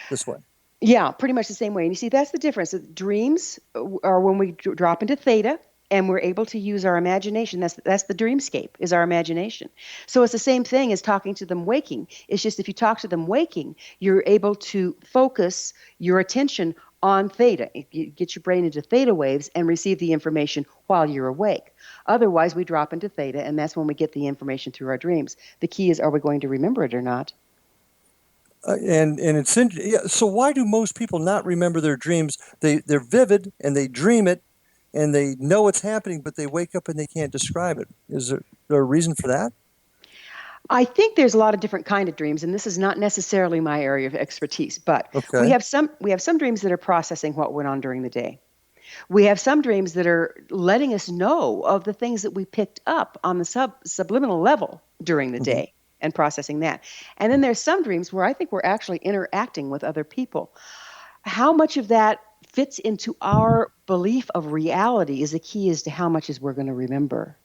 this way? Yeah, pretty much the same way. And you see, that's the difference. Dreams are when we drop into theta and we're able to use our imagination. That's the dreamscape, is our imagination. So it's the same thing as talking to them waking. It's just if you talk to them waking, you're able to focus your attention on theta. You get your brain into theta waves and receive the information while you're awake. Otherwise, we drop into theta, and that's when we get the information through our dreams. The key is, are we going to remember it or not? And it's so why do most people not remember their dreams? They're vivid and they dream it and they know it's happening, but they wake up and they can't describe it. Is there a reason for that? I think there's a lot of different kind of dreams, and this is not necessarily my area of expertise, but we have some dreams that are processing what went on during the day. We have some dreams that are letting us know of the things that we picked up on the subliminal level during the day. And processing that. And then there's some dreams where I think we're actually interacting with other people. How much of that fits into our belief of reality is the key as to how much we're going to remember.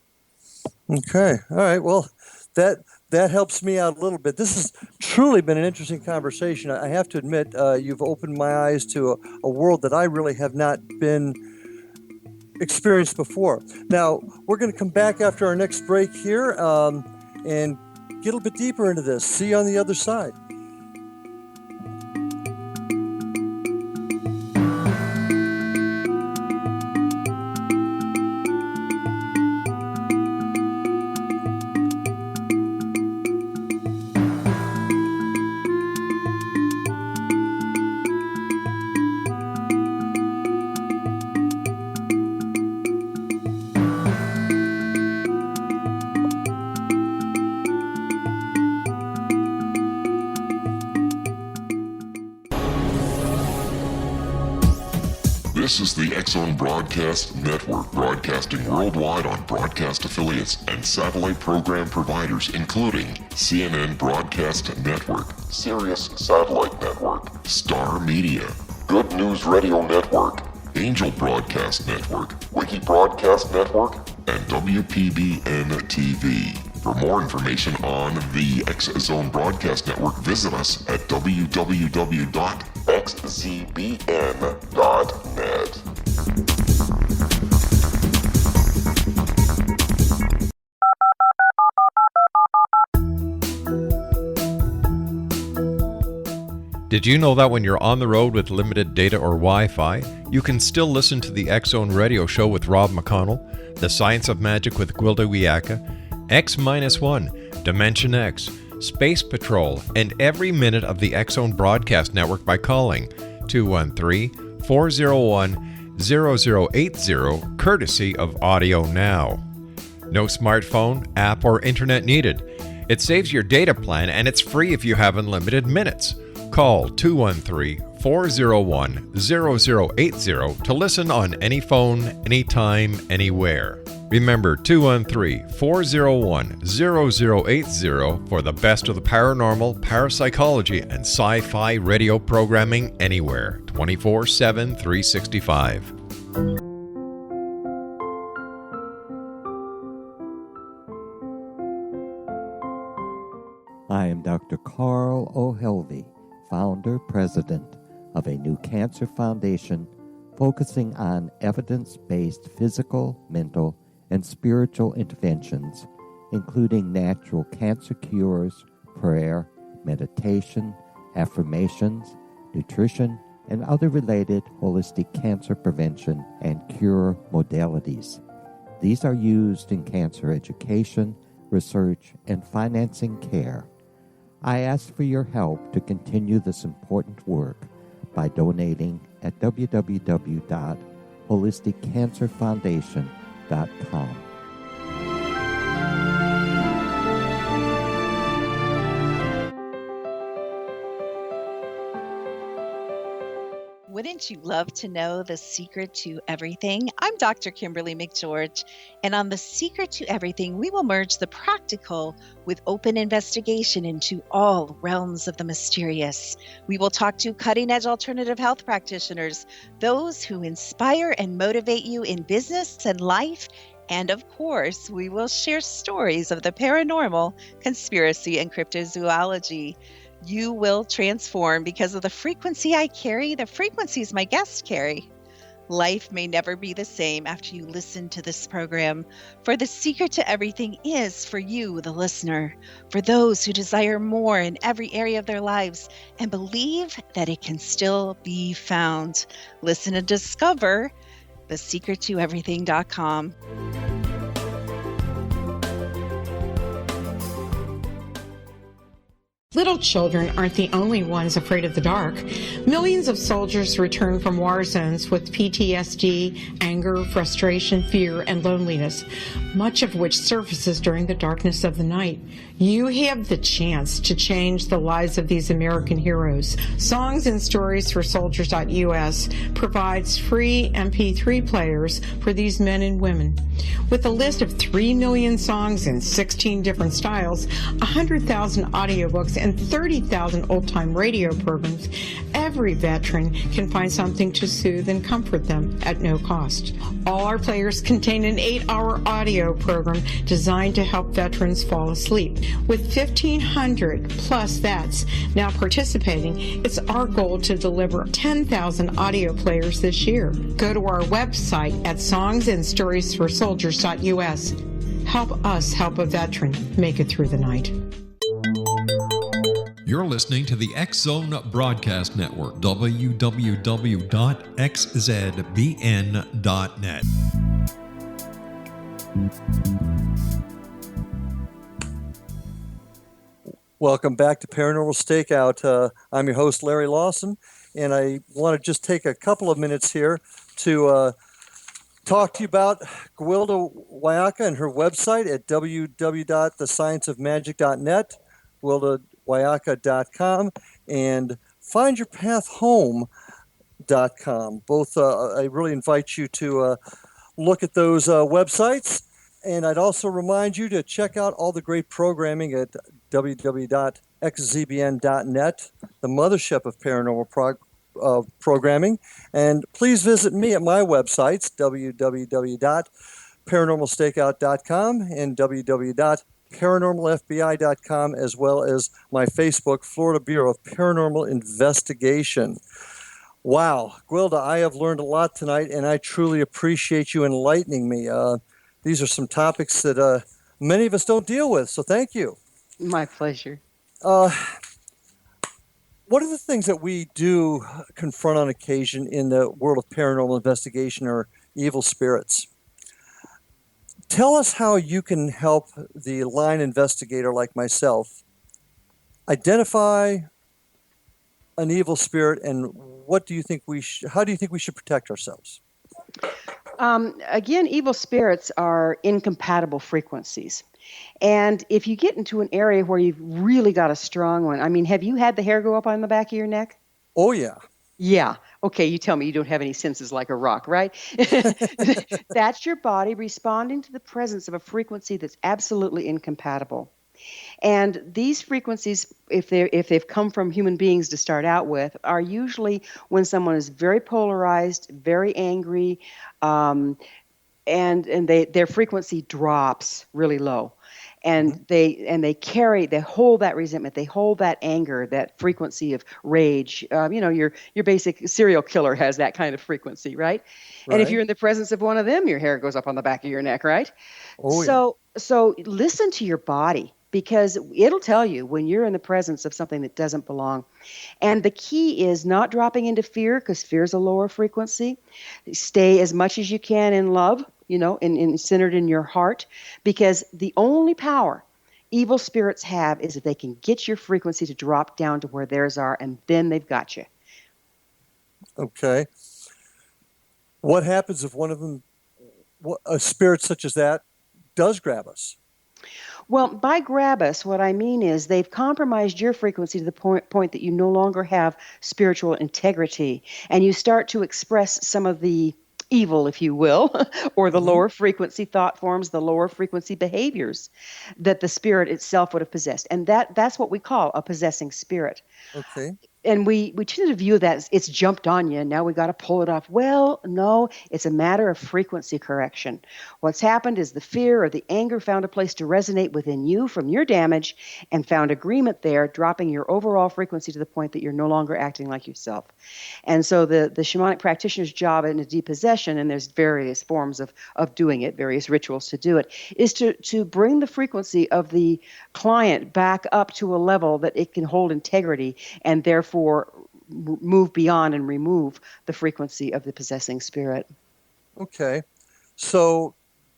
Okay. All right. Well, that helps me out a little bit. This has truly been an interesting conversation. I have to admit, you've opened my eyes to a world that I really have not been experienced before. Now, we're going to come back after our next break here and get a little bit deeper into this. See you on the other side. This is the X-Zone Broadcast Network, broadcasting worldwide on broadcast affiliates and satellite program providers, including CNN Broadcast Network, Sirius Satellite Network, Star Media, Good News Radio Network, Angel Broadcast Network, Wiki Broadcast Network, and WPBN TV. For more information on the X-Zone Broadcast Network, visit us at www.xzbn.net. Did you know that when you're on the road with limited data or Wi-Fi, you can still listen to the X-Zone Radio Show with Rob McConnell, The Science of Magic with Gwilda Wiyaka, X-1, Dimension X, Space Patrol, and every minute of the X-Zone Broadcast Network by calling 213 213-401-0080, courtesy of Audio Now. No smartphone, app, or internet needed. It saves your data plan and it's free if you have unlimited minutes. Call 213-401-0080 to listen on any phone, anytime, anywhere. Remember 213-401-0080 for the best of the paranormal, parapsychology, and sci-fi radio programming anywhere, 24/7, 365. I am Dr. Carl O'Helvey, founder, president of a new cancer foundation focusing on evidence-based physical, mental, and spiritual interventions, including natural cancer cures, prayer, meditation, affirmations, nutrition, and other related holistic cancer prevention and cure modalities. These are used in cancer education, research, and financing care. I ask for your help to continue this important work by donating at www.holisticcancerfoundation.com. Wouldn't you love to know the secret to everything? I'm Dr. Kimberly McGeorge, and on The Secret to Everything, we will merge the practical with open investigation into all realms of the mysterious. We will talk to cutting-edge alternative health practitioners, those who inspire and motivate you in business and life, and of course, we will share stories of the paranormal, conspiracy, and cryptozoology. You will transform because of the frequency I carry, the frequencies my guests carry. Life may never be the same after you listen to this program, for the secret to everything is for you, the listener, for those who desire more in every area of their lives and believe that it can still be found. Listen and discover thesecrettoeverything.com. Little children aren't the only ones afraid of the dark. Millions of soldiers return from war zones with PTSD, anger, frustration, fear, and loneliness, much of which surfaces during the darkness of the night. You have the chance to change the lives of these American heroes. Songs and Stories for Soldiers.us provides free MP3 players for these men and women. With a list of 3 million songs in 16 different styles, 100,000 audiobooks, and 30,000 old-time radio programs, every veteran can find something to soothe and comfort them at no cost. All our players contain an 8-hour audio program designed to help veterans fall asleep. With 1,500 plus vets now participating, it's our goal to deliver 10,000 audio players this year. Go to our website at songsandstoriesforsoldiers.us. Help us help a veteran make it through the night. You're listening to the X-Zone Broadcast Network, www.xzbn.net. Welcome back to Paranormal Stakeout. I'm your host, Larry Lawson, and I want to just take a couple of minutes here to talk to you about Gwilda Wiyaka and her website at www.thescienceofmagic.net, gwildawiyaka.com, and findyourpathhome.com. Both, I really invite you to look at those websites. And I'd also remind you to check out all the great programming at www.xzbn.net, the mothership of paranormal programming. And please visit me at my websites, www.paranormalstakeout.com and www.paranormalfbi.com, as well as my Facebook, Florida Bureau of Paranormal Investigation. Wow, Gwilda, I have learned a lot tonight, and I truly appreciate you enlightening me. These are some topics that many of us don't deal with, so thank you. My pleasure. What are the things that we do confront on occasion in the world of paranormal investigation or evil spirits? Tell us how you can help the line investigator like myself identify an evil spirit, and what do you think how do you think we should protect ourselves? Again, evil spirits are incompatible frequencies. And if you get into an area where you've really got a strong one, I mean, have you had the hair go up on the back of your neck? Oh, yeah. Yeah. Okay, you tell me you don't have any senses like a rock, right? That's your body responding to the presence of a frequency that's absolutely incompatible. And these frequencies, if they've come from human beings to start out with, are usually when someone is very polarized, very angry, and their frequency drops really low. And they hold that resentment, they hold that anger, that frequency of rage. Your basic serial killer has that kind of frequency, right? And if you're in the presence of one of them, your hair goes up on the back of your neck, right? Oh, yeah. So listen to your body, because it'll tell you when you're in the presence of something that doesn't belong. And the key is not dropping into fear, because fear is a lower frequency. Stay as much as you can in love, and centered in your heart, because the only power evil spirits have is if they can get your frequency to drop down to where theirs are, and then they've got you. Okay. What happens if one of them, a spirit such as that, does grab us? Well, by grab us, what I mean is they've compromised your frequency to the point that you no longer have spiritual integrity, and you start to express some of the evil, if you will, or the lower frequency thought forms, the lower frequency behaviors that the spirit itself would have possessed. And that's what we call a possessing spirit. Okay. And we tend to view that as it's jumped on you, and now we got to pull it off. Well, no, it's a matter of frequency correction. What's happened is the fear or the anger found a place to resonate within you from your damage and found agreement there, dropping your overall frequency to the point that you're no longer acting like yourself. And so the shamanic practitioner's job in a depossession, and there's various forms of doing it, various rituals to do it, is to bring the frequency of the client back up to a level that it can hold integrity, and therefore move beyond and remove the frequency of the possessing spirit. Okay. So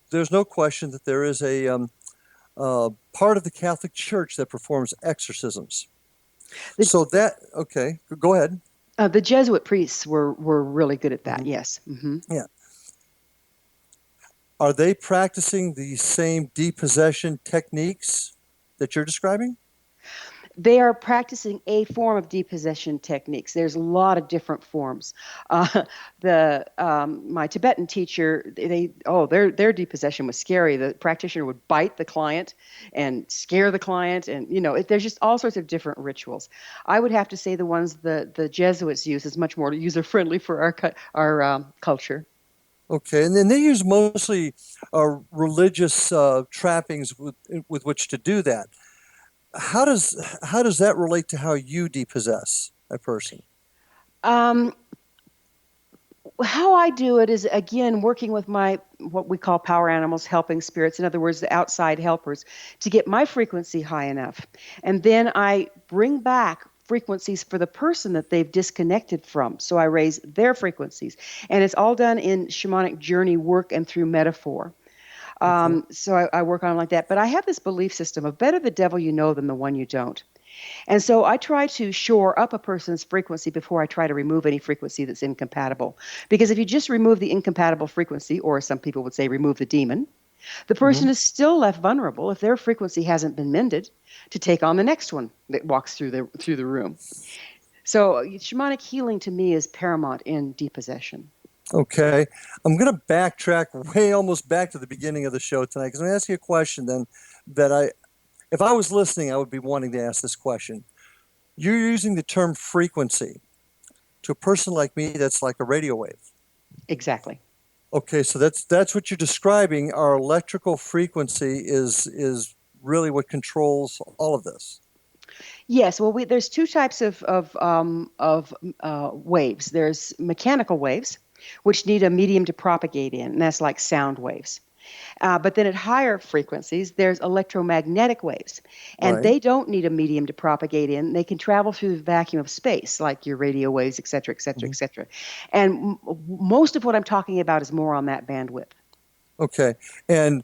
there's no question that there is a part of the Catholic Church that performs exorcisms. Okay, go ahead. The Jesuit priests were really good at that, yes. Mm-hmm. Yeah. Are they practicing the same depossession techniques that you're describing? They are practicing a form of depossession techniques. There's a lot of different forms. My Tibetan teacher, their depossession was scary. The practitioner would bite the client and scare the client, and there's just all sorts of different rituals. I would have to say the ones the Jesuits use is much more user friendly for our culture. Okay, and then they use mostly religious trappings with which to do that. How does that relate to how you depossess a person? How I do it is, again, working with what we call power animals, helping spirits, in other words, the outside helpers, to get my frequency high enough. And then I bring back frequencies for the person that they've disconnected from. So I raise their frequencies. And it's all done in shamanic journey work and through metaphor. So I work on them like that. But I have this belief system of better the devil you know than the one you don't. And so I try to shore up a person's frequency before I try to remove any frequency that's incompatible. Because if you just remove the incompatible frequency, or some people would say remove the demon, the person is still left vulnerable, if their frequency hasn't been mended, to take on the next one that walks through the room. So shamanic healing to me is paramount in depossession. Okay. I'm going to backtrack almost back to the beginning of the show tonight, because I'm going to ask you a question then that if I was listening, I would be wanting to ask this question. You're using the term frequency. To a person like me, that's like a radio wave. Exactly. Okay, so that's what you're describing. Our electrical frequency is really what controls all of this. Yes, well, there's two types of waves. There's mechanical waves, which need a medium to propagate in, and that's like sound waves. But then at higher frequencies, there's electromagnetic waves, and they don't need a medium to propagate in. They can travel through the vacuum of space, like your radio waves, et cetera, et cetera, et cetera. And most of what I'm talking about is more on that bandwidth. Okay, and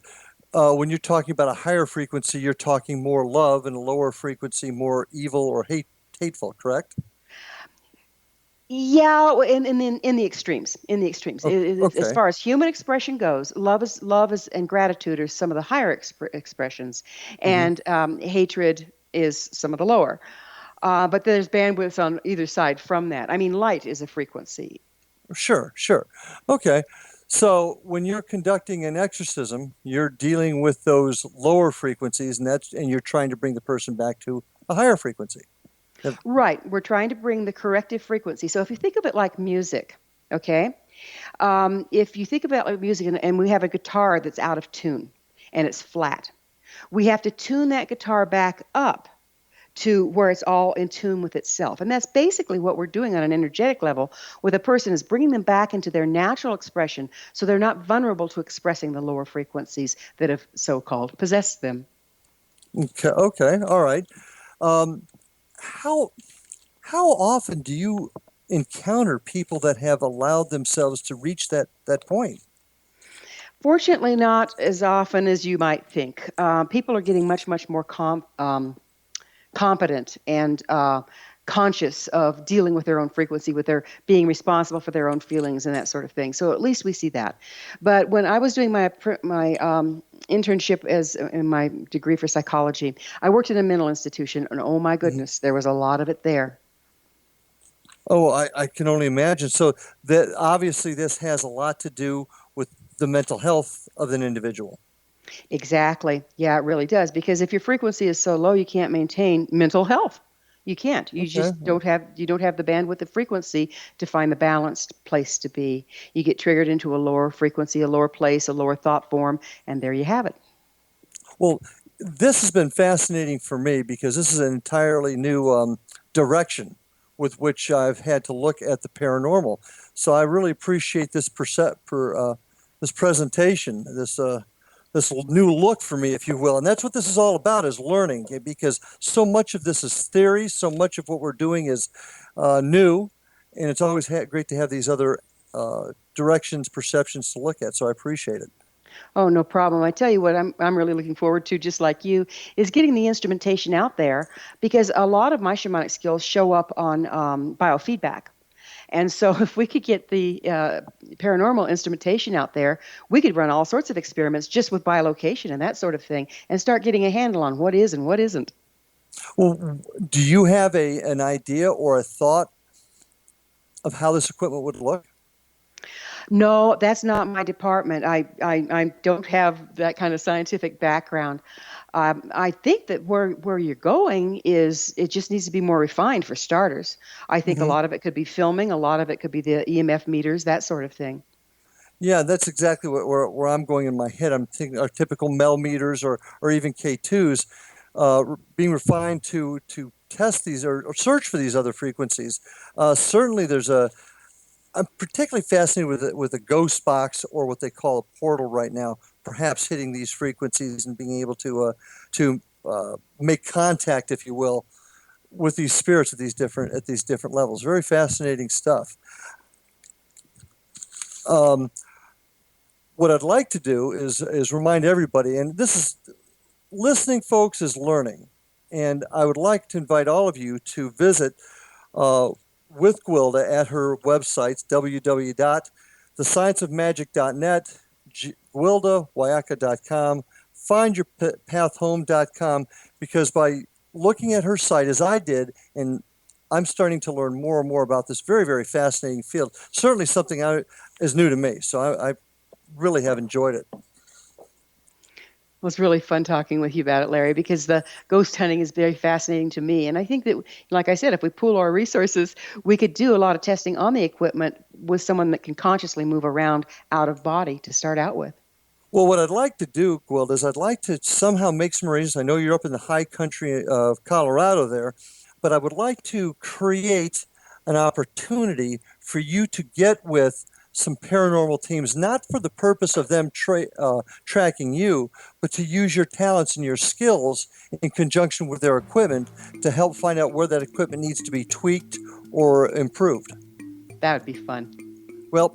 when you're talking about a higher frequency, you're talking more love, and a lower frequency, more evil or hateful, correct? Yeah, in the extremes, as Okay. far as human expression goes, love is and gratitude are some of the higher expressions, Hmm. and hatred is some of the lower. But there's bandwidths on either side from that. I mean, light is a frequency. Sure, sure. Okay. So when you're conducting an exorcism, you're dealing with those lower frequencies, and you're trying to bring the person back to a higher frequency. Yep. Right. We're trying to bring the corrective frequency. So if you think of it like music, okay? If you think about like music and we have a guitar that's out of tune and it's flat, we have to tune that guitar back up to where it's all in tune with itself. And that's basically what we're doing on an energetic level with a person is bringing them back into their natural expression so they're not vulnerable to expressing the lower frequencies that have so-called possessed them. Okay. Okay. All right. Um, how how often do you encounter people that have allowed themselves to reach that point? Fortunately, not as often as you might think. People are getting much more competent and conscious of dealing with their own frequency, with their being responsible for their own feelings and that sort of thing. So at least we see that. But when I was doing my internship as in my degree for psychology, I worked in a mental institution, and oh my goodness, there was a lot of it there. Oh, I can only imagine. So that obviously this has a lot to do with the mental health of an individual. Exactly. Yeah, it really does. Because if your frequency is so low, you can't maintain mental health. You can't. You Okay. just don't have the bandwidth of frequency to find the balanced place to be. You get triggered into a lower frequency, a lower place, a lower thought form, and there you have it. Well, this has been fascinating for me because this is an entirely new direction with which I've had to look at the paranormal. So I really appreciate this presentation, this new look for me, if you will. And that's what this is all about: is learning, because so much of this is theory, so much of what we're doing is new, and it's always great to have these other directions, perceptions to look at. So I appreciate it. Oh, no problem. I tell you what, I'm really looking forward to, just like you, is getting the instrumentation out there because a lot of my shamanic skills show up on biofeedback. And so, if we could get the paranormal instrumentation out there, we could run all sorts of experiments just with bilocation and that sort of thing, and start getting a handle on what is and what isn't. Well, do you have an idea or a thought of how this equipment would look? No, that's not my department. I don't have that kind of scientific background. I think that where you're going is it just needs to be more refined for starters. I think a Hmm. lot of it could be filming, a lot of it could be the EMF meters, that sort of thing. Yeah, that's exactly where I'm going in my head. I'm thinking our typical Mel meters or even K2s being refined to test these or search for these other frequencies. Certainly, I'm particularly fascinated with a ghost box or what they call a portal right now, perhaps hitting these frequencies and being able to make contact, if you will, with these spirits at these different levels. Very fascinating stuff. Um, what I'd like to do is remind everybody, and this is listening, folks, is learning, and I would like to invite all of you to visit uh, with Gwilda at her websites www.thescienceofmagic.net, gwildawiyaka.com, findyourpathhome.com, because by looking at her site as I did, and I'm starting to learn more and more about this very, very fascinating field. Certainly something is new to me, so I really have enjoyed it. It was really fun talking with you about it, Larry, because the ghost hunting is very fascinating to me. And I think that, like I said, if we pool our resources, we could do a lot of testing on the equipment with someone that can consciously move around out of body to start out with. Well, what I'd like to do, Gwild, is I'd like to somehow make some arrangements. I know you're up in the high country of Colorado there, but I would like to create an opportunity for you to get with some paranormal teams, not for the purpose of them tracking you, but to use your talents and your skills in conjunction with their equipment to help find out where that equipment needs to be tweaked or improved. That would be fun. Well,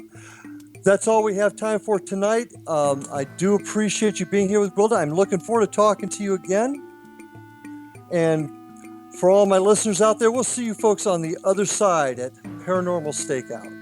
that's all we have time for tonight. I do appreciate you being here with Gwilda. I'm looking forward to talking to you again. And for all my listeners out there, we'll see you folks on the other side at Paranormal Stakeout.